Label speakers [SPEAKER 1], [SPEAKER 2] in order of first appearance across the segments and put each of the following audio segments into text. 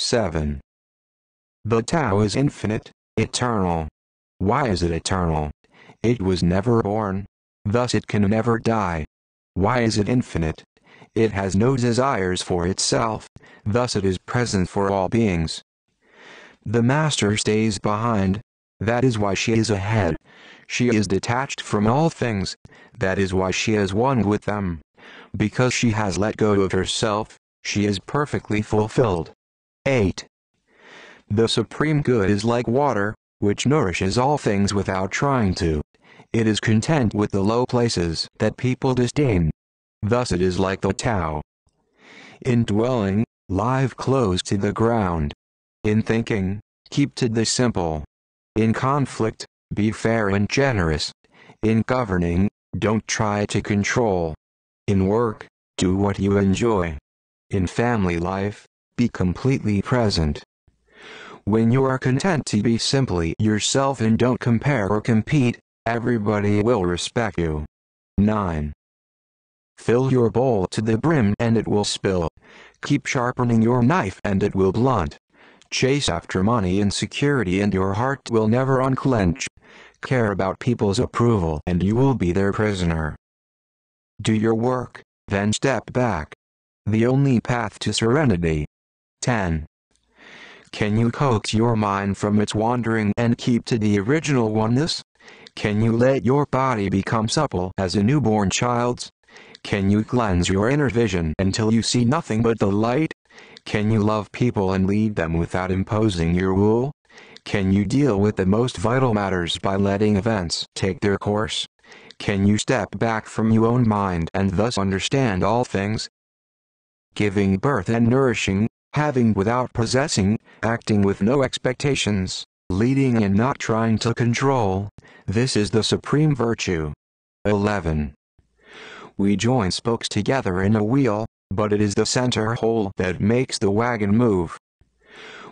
[SPEAKER 1] 7. The Tao is infinite, eternal. Why is it eternal? It was never born. Thus it can never die. Why is it infinite? It has no desires for itself. Thus it is present for all beings. The Master stays behind. That is why she is ahead. She is detached from all things. That is why she is one with them. Because she has let go of herself, she is perfectly fulfilled. 8. The Supreme Good is like water, which nourishes all things without trying to. It is content with the low places that people disdain. Thus it is like the Tao. In dwelling, live close to the ground. In thinking, keep to the simple. In conflict, be fair and generous. In governing, don't try to control. In work, do what you enjoy. In family life, be completely present. When you are content to be simply yourself and don't compare or compete, everybody will respect you. 9. Fill your bowl to the brim and it will spill. Keep sharpening your knife and it will blunt. Chase after money and security and your heart will never unclench. Care about people's approval and you will be their prisoner. Do your work, then step back. The only path to serenity. 10. Can you coax your mind from its wandering and keep to the original oneness? Can you let your body become supple as a newborn child's? Can you cleanse your inner vision until you see nothing but the light? Can you love people and lead them without imposing your rule? Can you deal with the most vital matters by letting events take their course? Can you step back from your own mind and thus understand all things? Giving birth and nourishing, having without possessing, acting with no expectations, leading and not trying to control, this is the supreme virtue. 11. We join spokes together in a wheel, but it is the center hole that makes the wagon move.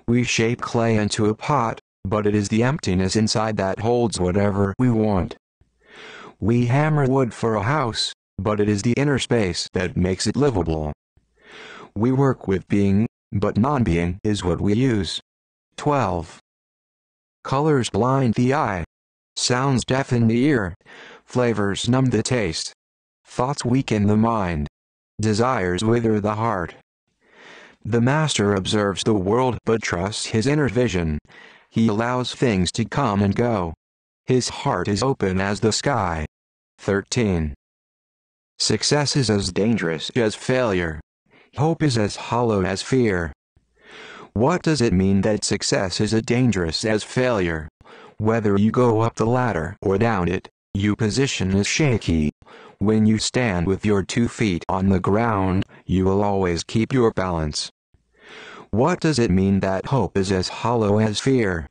[SPEAKER 1] We shape clay into a pot, but it is the emptiness inside that holds whatever we want. We hammer wood for a house, but it is the inner space that makes it livable. We work with being, but non-being is what we use. 12. Colors blind the eye. Sounds deafen the ear. Flavors numb the taste. Thoughts weaken the mind. Desires wither the heart. The Master observes the world but trusts his inner vision. He allows things to come and go. His heart is open as the sky. 13. Success is as dangerous as failure. Hope is as hollow as fear. What does it mean that success is as dangerous as failure? Whether you go up the ladder or down it, your position is shaky. When you stand with your 2 feet on the ground, you will always keep your balance. What does it mean that hope is as hollow as fear?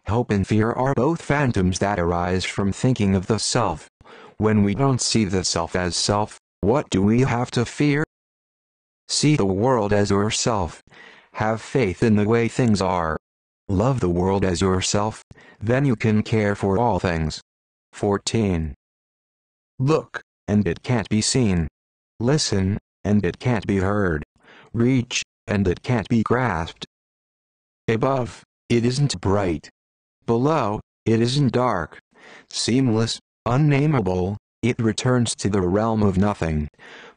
[SPEAKER 1] Hope and fear are both phantoms that arise from thinking of the self. When we don't see the self as self, what do we have to fear? See the world as yourself. Have faith in the way things are. Love the world as yourself, then you can care for all things. 14. Look, and it can't be seen. Listen, and it can't be heard. Reach, and it can't be grasped. Above, it isn't bright. Below, it isn't dark. Seamless, unnameable, it returns to the realm of nothing.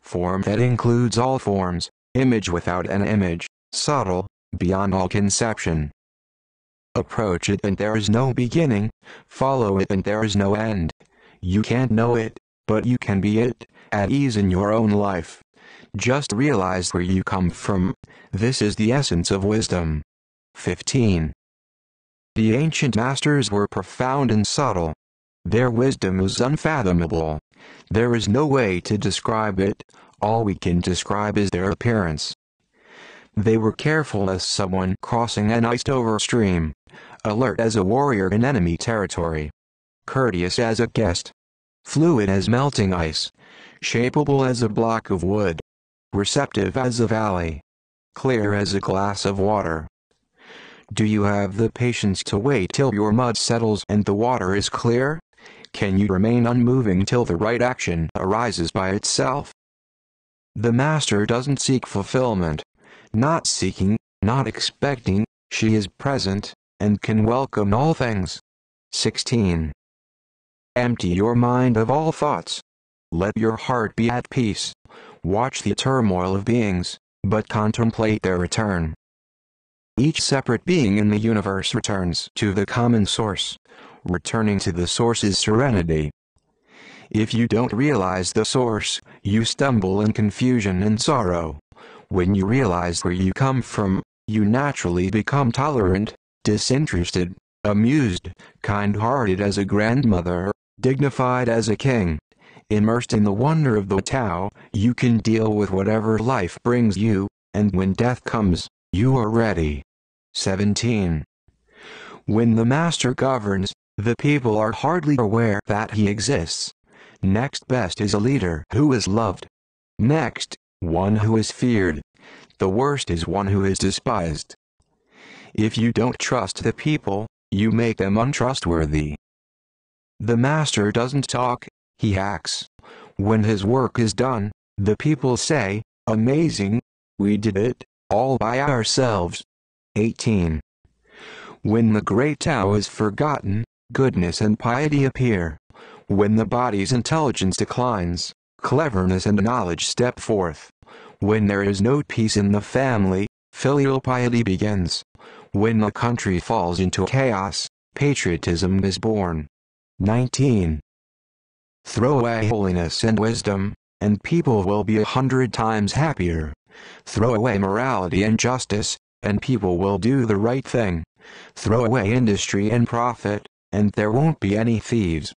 [SPEAKER 1] Form that includes all forms, image without an image, subtle, beyond all conception. Approach it and there is no beginning, follow it and there is no end. You can't know it, but you can be it, at ease in your own life. Just realize where you come from. This is the essence of wisdom. 15. The ancient masters were profound and subtle. Their wisdom is unfathomable. There is no way to describe it, all we can describe is their appearance. They were careful as someone crossing an iced-over stream, alert as a warrior in enemy territory, courteous as a guest, fluid as melting ice, shapeable as a block of wood, receptive as a valley, clear as a glass of water. Do you have the patience to wait till your mud settles and the water is clear? Can you remain unmoving till the right action arises by itself? The Master doesn't seek fulfillment. Not seeking, Not expecting, she is present, and can welcome all things. 16. Empty your mind of all thoughts. Let your heart be at peace. Watch the turmoil of beings, but contemplate their return. Each separate being in the universe returns to the common source. Returning to the source is serenity. If you don't realize the source, you stumble in confusion and sorrow. When you realize where you come from, you naturally become tolerant, disinterested, amused, kind-hearted as a grandmother, dignified as a king. Immersed in the wonder of the Tao, you can deal with whatever life brings you, and when death comes, you are ready. 17. When the Master governs, the people are hardly aware that he exists. Next best is a leader who is loved. Next, one who is feared. The worst is one who is despised. If you don't trust the people, you make them untrustworthy. The Master doesn't talk, he acts. When his work is done, the people say, "Amazing, we did it, all by ourselves." 18. When the great Tao is forgotten, goodness and piety appear. When the body's intelligence declines, cleverness and knowledge step forth. When there is no peace in the family, filial piety begins. When the country falls into chaos, patriotism is born. 19. Throw away holiness and wisdom, and people will be 100 times happier. Throw away morality and justice, and people will do the right thing. Throw away industry and profit, and there won't be any thieves.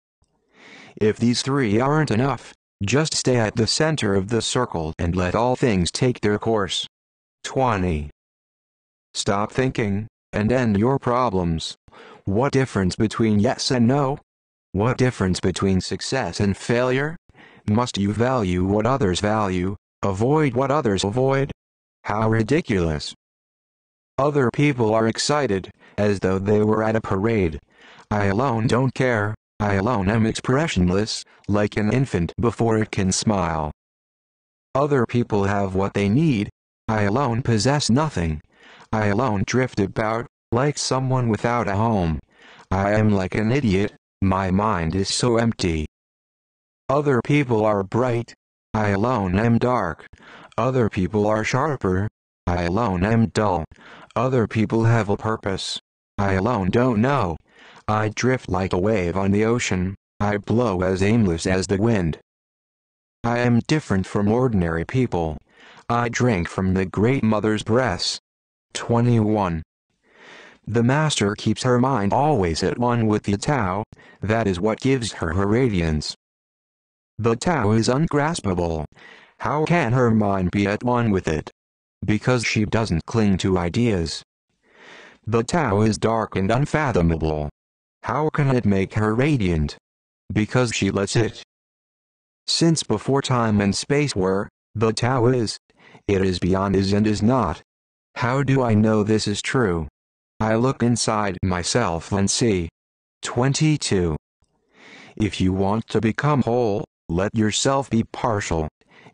[SPEAKER 1] If these three aren't enough, just stay at the center of the circle and let all things take their course. 20. Stop thinking, and end your problems. What difference between yes and no? What difference between success and failure? Must you value what others value, avoid what others avoid? How ridiculous. Other people are excited, as though they were at a parade. I alone don't care, I alone am expressionless, like an infant before it can smile. Other people have what they need, I alone possess nothing. I alone drift about, like someone without a home. I am like an idiot, my mind is so empty. Other people are bright, I alone am dark. Other people are sharper, I alone am dull. Other people have a purpose, I alone don't know. I drift like a wave on the ocean, I blow as aimless as the wind. I am different from ordinary people. I drink from the Great Mother's breasts. 21. The Master keeps her mind always at one with the Tao, that is what gives her her radiance. The Tao is ungraspable. How can her mind be at one with it? Because she doesn't cling to ideas. The Tao is dark and unfathomable. How can it make her radiant? Because she lets it. Since before time and space were, the Tao is. It is beyond is and is not. How do I know this is true? I look inside myself and see. 22. If you want to become whole, let yourself be partial.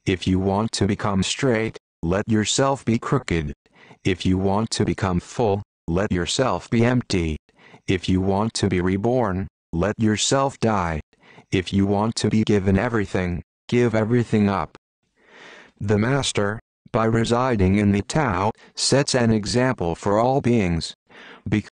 [SPEAKER 1] If you want to become straight, let yourself be crooked. If you want to become full, let yourself be empty. If you want to be reborn, let yourself die. If you want to be given everything, give everything up. The Master, by residing in the Tao, sets an example for all beings. Because